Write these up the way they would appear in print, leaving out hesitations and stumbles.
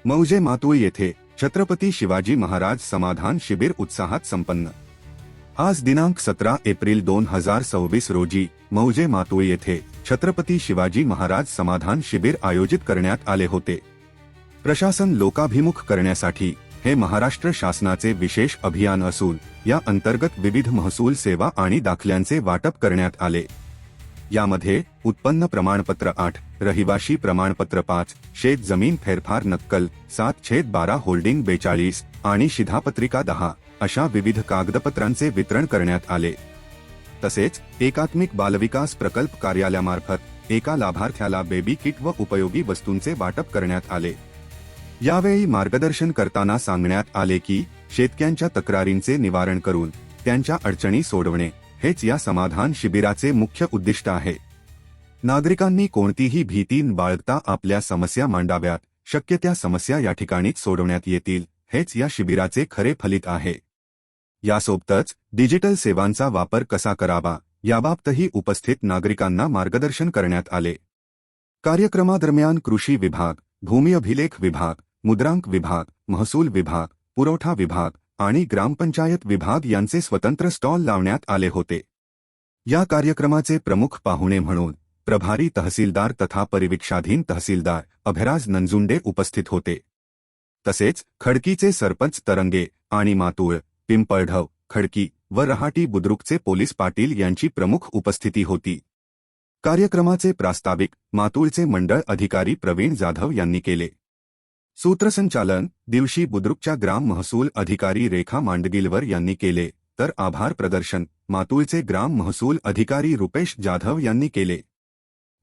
मौजे मातूळ येथे छत्रपती शिवाजी महाराज समाधान शिबिर उत्साहात संपन्न। आज दिनांक 17 एप्रिल 2026 रोजी मौजे मातूळ येथे छत्रपती शिवाजी महाराज समाधान शिबिर आयोजित करण्यात आले होते। प्रशासन लोकाभिमुख करण्यासाठी हे महाराष्ट्र शासनाचे विशेष अभियान असून या अंतर्गत विविध महसूल सेवा आणि दाखल्यांचे वाटप करण्यात आले। यामध्ये उत्पन्न प्रमाणपत्र 8, रहिवाशी प्रमाणपत्र 5, शेत जमीन फेरफार नक्कल 7/12 होल्डिंग 42 आणि शिधापत्रिका 10 अशा विविध कागदपत्रांचे वितरण करण्यात आले। तसेच एकात्मिक बालविकास प्रकल्प कार्यालयामार्फत एका लाभार्थ्याला बेबी किट व उपयोगी वस्तूंचे वाटप करण्यात आले। यावेळी मार्गदर्शन करताना सांगण्यात आले की शेतकऱ्यांच्या तक्रारींचे निवारण करून त्यांच्या अडचणी सोडवणे हेच या समाधान शिबिराचे मुख्य उद्दिष्ट आहे। नागरिकांनी कोणतीही भीती न बाळगता आपल्या समस्या मांडाव्यात, शक्य त्या समस्या या ठिकाणीच सोडवण्यात येतील हेच या शिबिराचे खरे फलित आहे। यासोबतच डिजिटल सेवांचा वापर कसा करावा याबाबतही उपस्थित नागरिकांना मार्गदर्शन करण्यात आले। कार्यक्रमादरम्यान कृषी विभाग, भूमी अभिलेख विभाग, मुद्रांक विभाग, महसूल विभाग, पुरवठा विभाग आणि ग्रामपंचायत विभाग यांचे स्वतंत्र स्टॉल लावण्यात आले होते। या कार्यक्रमाचे प्रमुख पाहुणे म्हणून प्रभारी तहसीलदार तथा परिवीक्षाधीन तहसीलदार अभयराज नंजुंडे उपस्थित होते। तसेच खडकीचे सरपंच तरंगे आणि मातूळ, पिंपळढव, खडकी व रहाटी बुद्रुकचे पोलीस पाटील यांची प्रमुख उपस्थिती होती। कार्यक्रमाचे प्रास्ताविक मातूळचे मंडळ अधिकारी प्रवीण जाधव यांनी केले। सूत्रसंचालन दिवशी बुद्रुकच्या ग्राम महसूल अधिकारी रेखा मांडगिलवर यांनी केले, तर आभार प्रदर्शन मातूळचे ग्राम महसूल अधिकारी रुपेश जाधव यांनी केले।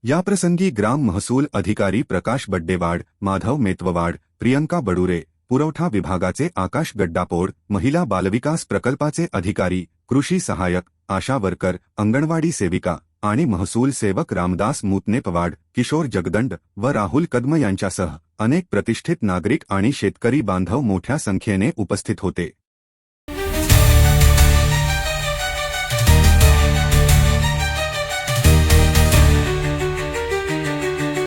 याप्रसंगी ग्राम महसूल अधिकारी प्रकाश बड्डेवाड, माधव मेतववाड, प्रियंका बडुरे, पुरवठा विभागाचे आकाश गड्डापोड, महिला बालविकास प्रकल्पाचे अधिकारी, कृषी सहायक, आशा वर्कर, अंगणवाडी सेविका आणि महसूल सेवक रामदास मुतनेपवाड, किशोर जगदंड व राहुल कदम यांच्यासह अनेक प्रतिष्ठित नागरिक आणि शेतकरी बांधव मोठ्या संख्येने उपस्थित होते।